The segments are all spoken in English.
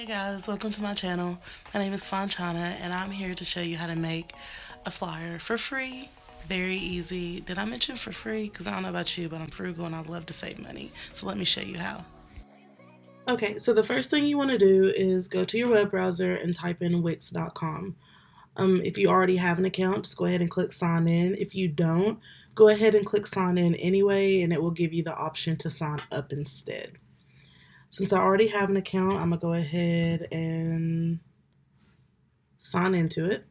Guys, welcome to my channel. My name is Fanchana and I'm here to show you how to make a flyer for free. Very easy. Did I mention for free? Because I don't know about you, but I'm frugal and I love to save money. So let me show you how. Okay, so the first thing you want to do is go to your web browser and type in WIX.com. If you already have an account, just go ahead and click sign in. If you don't, go ahead and click sign in anyway, and it will give you the option to sign up instead. Since I already have an account, I'm going to go ahead and sign into it.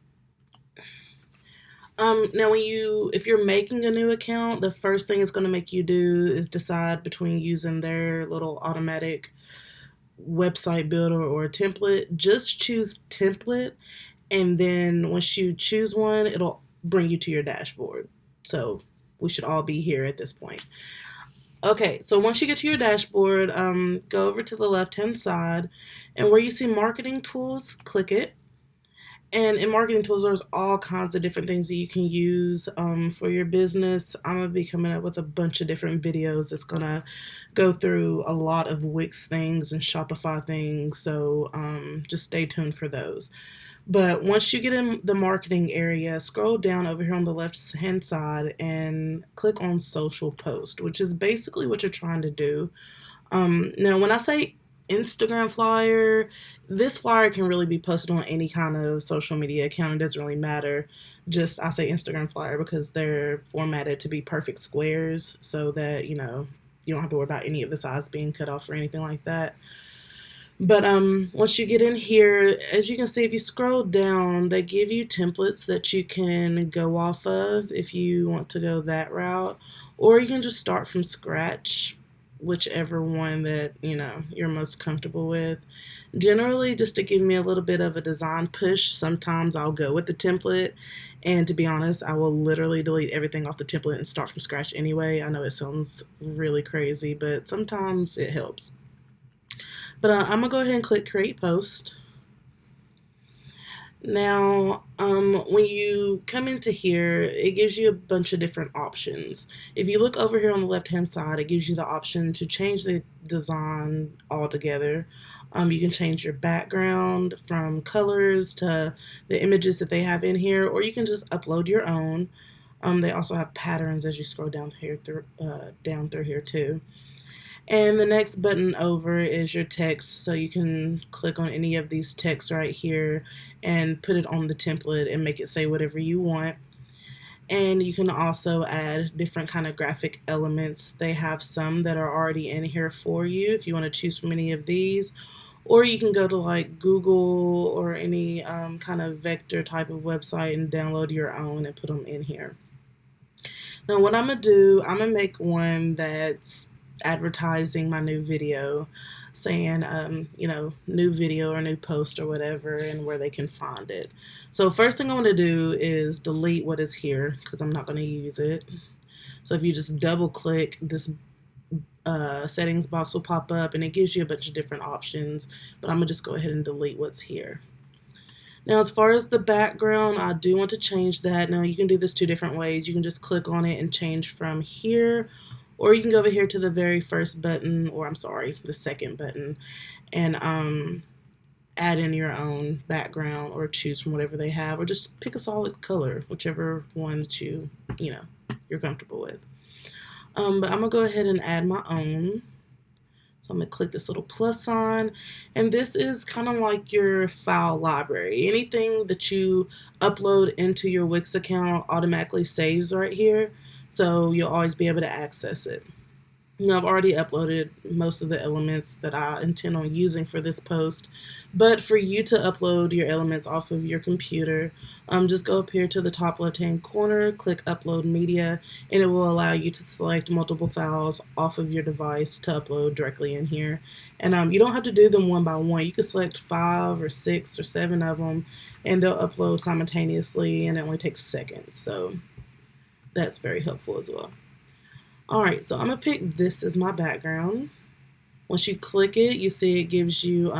Now if you're making a new account, the first thing it's going to make you do is decide between using their little automatic website builder or a template. Just choose template, and then once you choose one, it'll bring you to your dashboard. So we should all be here at this point. Okay, so once you get to your dashboard, go over to the left-hand side, and where you see marketing tools, click it. And in marketing tools, there's all kinds of different things that you can use for your business. I'm going to be coming up with a bunch of different videos that's going to go through a lot of Wix things and Shopify things, so just stay tuned for those. But once you get in the marketing area, scroll down over here on the left-hand side and click on social post, which is basically what you're trying to do. Now, when I say Instagram flyer, this flyer can really be posted on any kind of social media account. It doesn't really matter. Just I say Instagram flyer because they're formatted to be perfect squares so that, you don't have to worry about any of the size being cut off or anything like that. But once you get in here, as you can see, if you scroll down, they give you templates that you can go off of if you want to go that route, or you can just start from scratch, whichever one that you're most comfortable with. Generally, just to give me a little bit of a design push, sometimes I'll go with the template, and to be honest, I will literally delete everything off the template and start from scratch anyway. I know it sounds really crazy, but sometimes it helps. But I'm going to go ahead and click Create Post. Now, when you come into here, it gives you a bunch of different options. If you look over here on the left-hand side, it gives you the option to change the design altogether. You can change your background from colors to the images that they have in here, or you can just upload your own. They also have patterns as you scroll down through here too. And the next button over is your text, so you can click on any of these texts right here and put it on the template and make it say whatever you want. And you can also add different kind of graphic elements. They have some that are already in here for you if you want to choose from any of these, or you can go to like Google or any kind of vector type of website and download your own and put them in here. Now what I'm going to do, I'm going to make one that's advertising my new video, saying new video or new post or whatever, and where they can find it. So first thing I want to do is delete what is here because I'm not going to use it. So if you just double click, this settings box will pop up and it gives you a bunch of different options, but I'm gonna just go ahead and delete what's here. Now, as far as the background, I do want to change that. Now, you can do this two different ways. You can just click on it and change from here, or you can go over here to the very first button, or I'm sorry, the second button, and add in your own background or choose from whatever they have, or just pick a solid color, whichever one that you're comfortable with. But I'm gonna go ahead and add my own. So I'm going to click this little plus sign, and this is kind of like your file library. Anything that you upload into your Wix account automatically saves right here, so you'll always be able to access it. I've already uploaded most of the elements that I intend on using for this post, but for you to upload your elements off of your computer, just go up here to the top left-hand corner, click Upload Media, and it will allow you to select multiple files off of your device to upload directly in here. And you don't have to do them one by one. You can select 5 or 6 or 7 of them, and they'll upload simultaneously, and it only takes seconds, so that's very helpful as well. Alright, so I'm going to pick this as my background. Once you click it, you see it gives you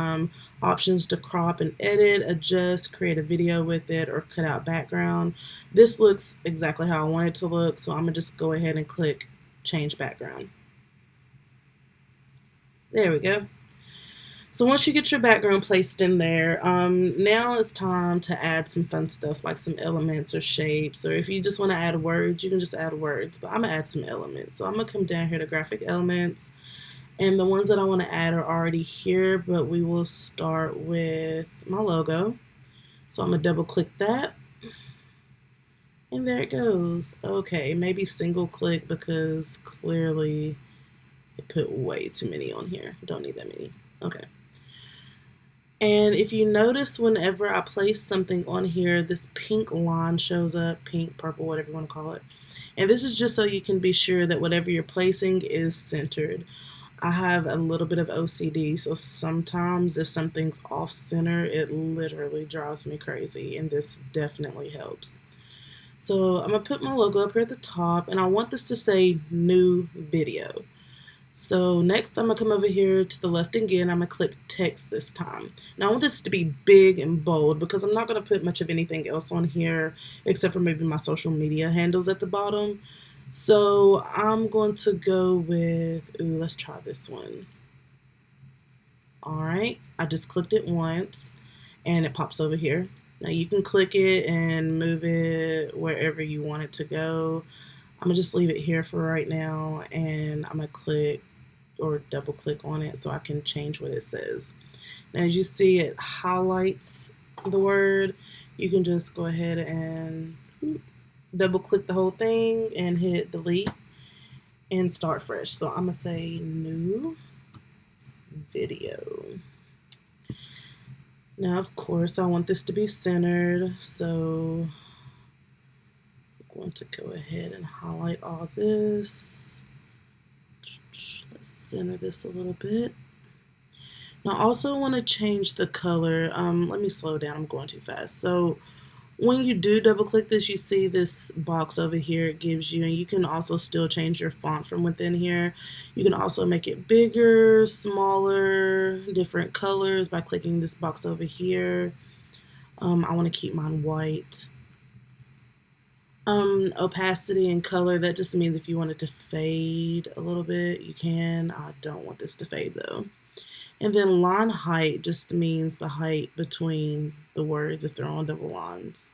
options to crop and edit, adjust, create a video with it, or cut out background. This looks exactly how I want it to look, so I'm going to just go ahead and click Change Background. There we go. So once you get your background placed in there, now it's time to add some fun stuff like some elements or shapes, or if you just want to add words, you can just add words, but I'm going to add some elements. So I'm going to come down here to graphic elements, and the ones that I want to add are already here, but we will start with my logo. So I'm going to double click that, and there it goes. Okay, maybe single click because clearly it put way too many on here. Don't need that many. Okay. And if you notice, whenever I place something on here, this pink line shows up, pink, purple, whatever you want to call it. And this is just so you can be sure that whatever you're placing is centered. I have a little bit of OCD, so sometimes if something's off center, it literally drives me crazy, and this definitely helps. So I'm going to put my logo up here at the top, and I want this to say new video. So next I'm going to come over here to the left again. I'm going to click text this time. Now I want this to be big and bold because I'm not going to put much of anything else on here except for maybe my social media handles at the bottom. So I'm going to go with, let's try this one. All right, I just clicked it once and it pops over here. Now you can click it and move it wherever you want it to go. I'm gonna just leave it here for right now, and I'm gonna click or double click on it so I can change what it says. Now as you see, it highlights the word. You can just go ahead and double click the whole thing and hit delete and start fresh. So I'm gonna say new video. Now of course I want this to be centered, so going to go ahead and highlight all this. Let's center this a little bit. Now I also want to change the color. Let me slow down, I'm going too fast. So when you do double click this, you see this box over here it gives you, and you can also still change your font from within here. You can also make it bigger, smaller, different colors by clicking this box over here. I want to keep mine white. Opacity and color, that just means if you want it to fade a little bit, you can. I don't want this to fade though. And then line height just means the height between the words if they're on double lines,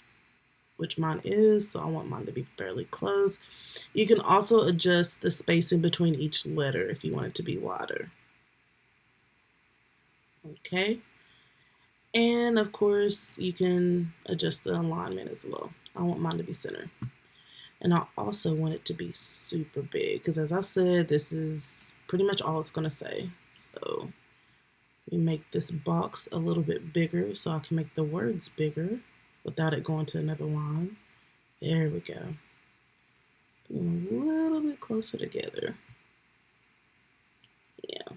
which mine is, so I want mine to be fairly close. You can also adjust the spacing between each letter if you want it to be wider. Okay. And of course, you can adjust the alignment as well. I want mine to be center. And I also want it to be super big because, as I said, this is pretty much all it's going to say. So we make this box a little bit bigger so I can make the words bigger without it going to another line. There we go. Put them a little bit closer together. Yeah.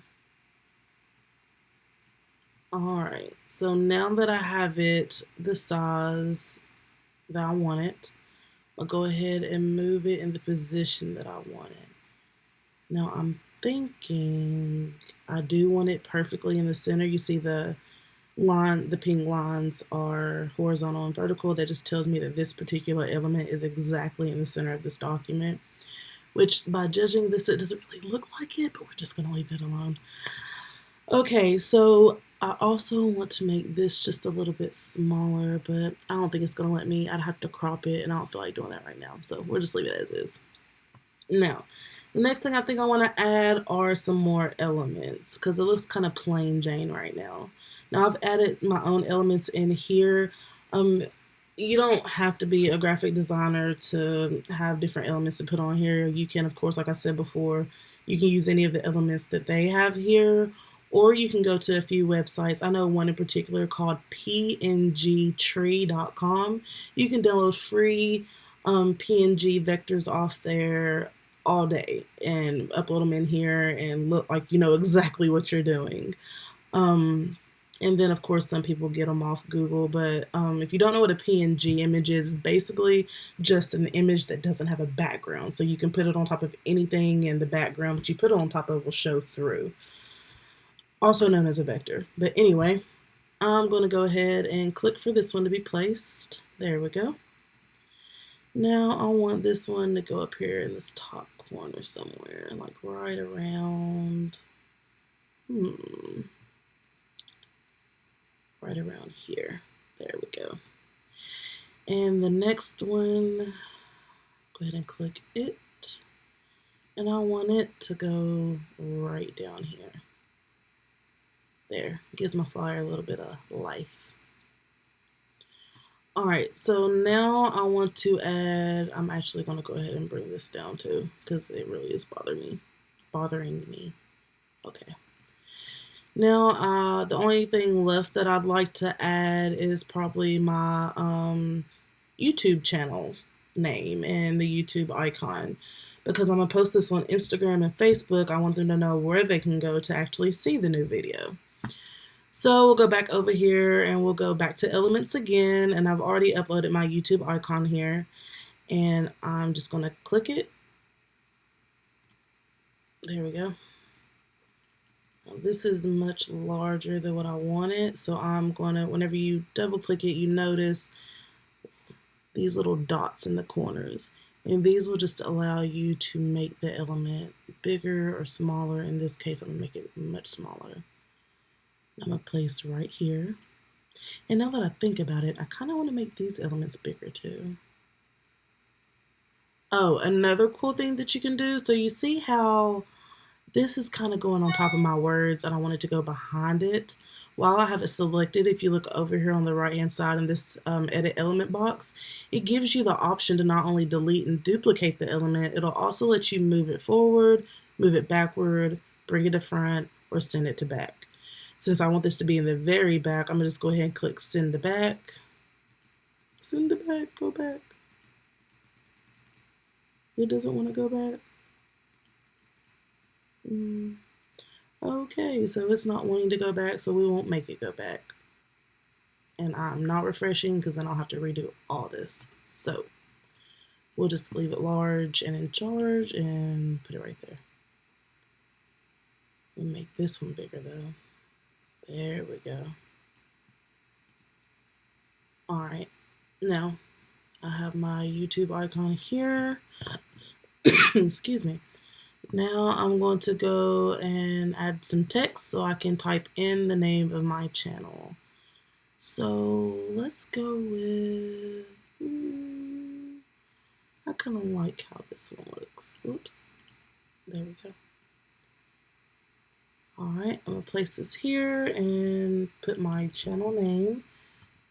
All right, so now that I have it the size that I want it, I'll go ahead and move it in the position that I want it. Now I'm thinking I do want it perfectly in the center. You see the line, the pink lines are horizontal and vertical. That just tells me that this particular element is exactly in the center of this document, which by judging this, it doesn't really look like it, but we're just gonna leave that alone. Okay, so I also want to make this just a little bit smaller, but I don't think it's going to let me. I'd have to crop it, and I don't feel like doing that right now. So we'll just leave it as is. Now, the next thing I think I want to add are some more elements because it looks kind of plain Jane right now. Now, I've added my own elements in here. You don't have to be a graphic designer to have different elements to put on here. You can, of course, like I said before, you can use any of the elements that they have here, or you can go to a few websites. I know one in particular called pngtree.com. You can download free PNG vectors off there all day and upload them in here and look like you know exactly what you're doing. And then, of course, some people get them off Google. But if you don't know what a PNG image is, it's basically just an image that doesn't have a background. So you can put it on top of anything, and the background that you put it on top of will show through. Also known as a vector. But anyway, I'm going to go ahead and click for this one to be placed. There we go. Now I want this one to go up here in this top corner somewhere, like right around, right around here. There we go. And the next one, go ahead and click it. And I want it to go right down here. There, gives my flyer a little bit of life. All right, so now I want to add, I'm actually gonna go ahead and bring this down too, because it really is bothering me. Okay. Now, the only thing left that I'd like to add is probably my YouTube channel name and the YouTube icon. Because I'm gonna post this on Instagram and Facebook, I want them to know where they can go to actually see the new video. So we'll go back over here and we'll go back to elements again, and I've already uploaded my YouTube icon here, and I'm just gonna click it. There we go. Now, this is much larger than what I wanted, so I'm gonna, whenever you double click it, you notice these little dots in the corners, and these will just allow you to make the element bigger or smaller. In this case, I'm gonna make it much smaller. I'm gonna place right here. And now that I think about it, I kind of want to make these elements bigger too. Oh, another cool thing that you can do, so you see how this is kind of going on top of my words and I want it to go behind it. While I have it selected, if you look over here on the right hand side in this edit element box, it gives you the option to not only delete and duplicate the element, it'll also let you move it forward, move it backward, bring it to front, or send it to back. Since I want this to be in the very back, I'm gonna just go ahead and click send to back. Send to back, go back. It doesn't want to go back. Okay, so it's not wanting to go back, so we won't make it go back. And I'm not refreshing because then I'll have to redo all this. So we'll just leave it large and in charge and put it right there. We'll make this one bigger though. There we go. All right, now I have my YouTube icon here. Excuse me. Now I'm going to go and add some text so I can type in the name of my channel. So let's go with, I kind of like how this one looks. Oops, there we go. All right, I'm gonna place this here and put my channel name,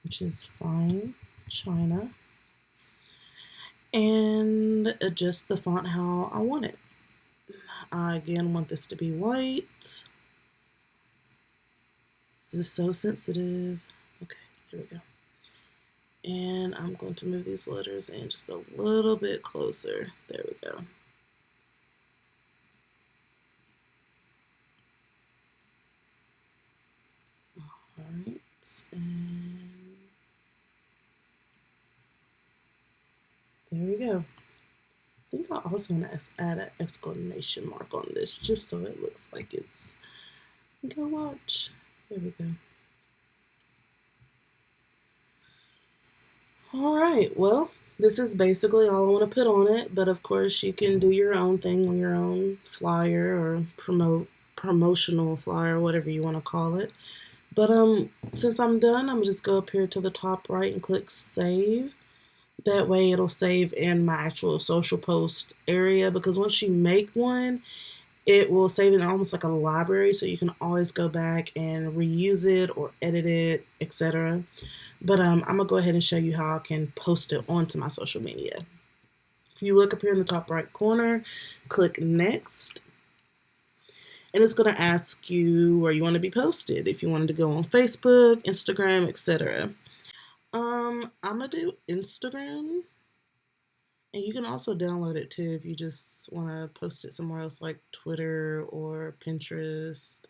which is Fine China, and adjust the font how I want it. I again want this to be white. This is so sensitive. Okay, there we go. And I'm going to move these letters in just a little bit closer. There we go. All right, and there we go. I think I also want to add an exclamation mark on this just so it looks like it's GAWDZ. There we go. All right, well, this is basically all I want to put on it, but of course you can do your own thing on your own flyer or promotional flyer, whatever you want to call it. But since I'm done, I'm just go up here to the top right and click save. That way it'll save in my actual social post area, because once you make one, it will save it almost like a library, so you can always go back and reuse it or edit it, etc. But I'm gonna go ahead and show you how I can post it onto my social media. If you look up here in the top right corner, click next, and it's gonna ask you where you want to be posted. If you wanted to go on Facebook, Instagram, etc. I'm gonna do Instagram, and you can also download it too if you just want to post it somewhere else like Twitter or Pinterest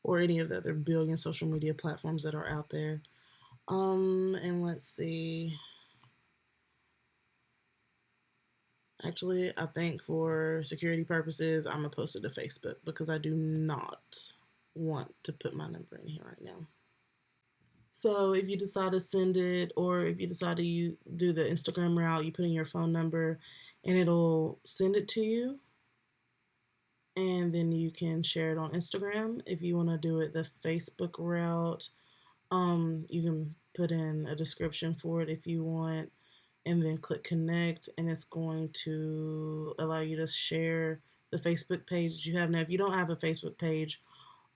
or any of the other billion social media platforms that are out there. And let's see. Actually, I think for security purposes, I'm gonna post it to Facebook because I do not want to put my number in here right now. So if you decide to send it, or if you decide to do the Instagram route, you put in your phone number and it'll send it to you. And then you can share it on Instagram. If you want to do it the Facebook route, You can put in a description for it if you want, and then click connect, and it's going to allow you to share the Facebook page that you have. Now, if you don't have a Facebook page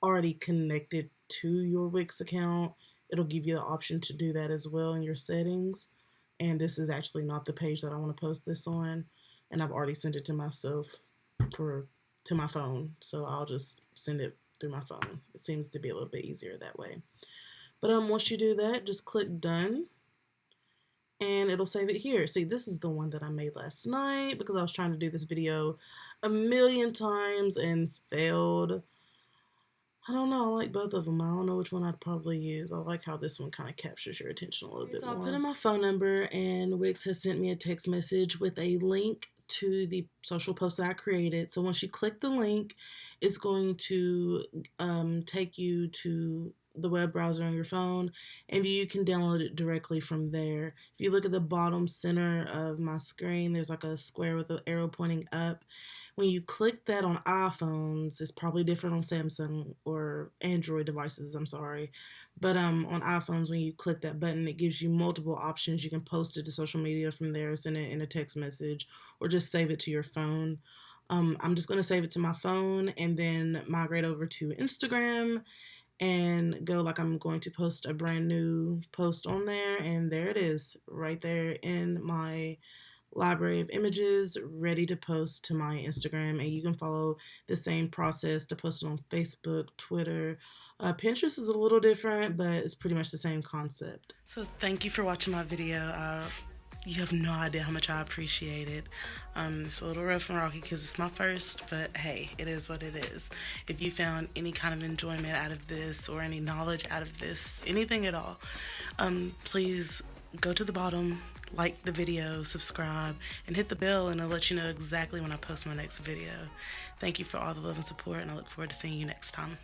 already connected to your Wix account, it'll give you the option to do that as well in your settings. And this is actually not the page that I want to post this on, and I've already sent it to myself to my phone, so I'll just send it through my phone. It seems to be a little bit easier that way. But once you do that, just click done, and it'll save it here. See, this is the one that I made last night because I was trying to do this video a million times and failed. I don't know. I like both of them. I don't know which one I'd probably use. I like how this one kind of captures your attention a little bit more. So I put in my phone number, and Wix has sent me a text message with a link to the social post that I created. So once you click the link, it's going to take you to the web browser on your phone, and you can download it directly from there. If you look at the bottom center of my screen, there's like a square with an arrow pointing up. When you click that on iPhones, it's probably different on Samsung or Android devices, I'm sorry. But on iPhones, when you click that button, it gives you multiple options. You can post it to social media from there, send it in a text message, or just save it to your phone. I'm just going to save it to my phone and then migrate over to Instagram and go like I'm going to post a brand new post on there, and there it is right there in my library of images ready to post to my Instagram. And you can follow the same process to post it on Facebook, Twitter. Pinterest is a little different, but it's pretty much the same concept. So thank you for watching my video. You have no idea how much I appreciate it. It's a little rough and rocky because it's my first, but hey, it is what it is. If you found any kind of enjoyment out of this or any knowledge out of this, anything at all, please go to the bottom, like the video, subscribe, and hit the bell, and it'll let you know exactly when I post my next video. Thank you for all the love and support, and I look forward to seeing you next time.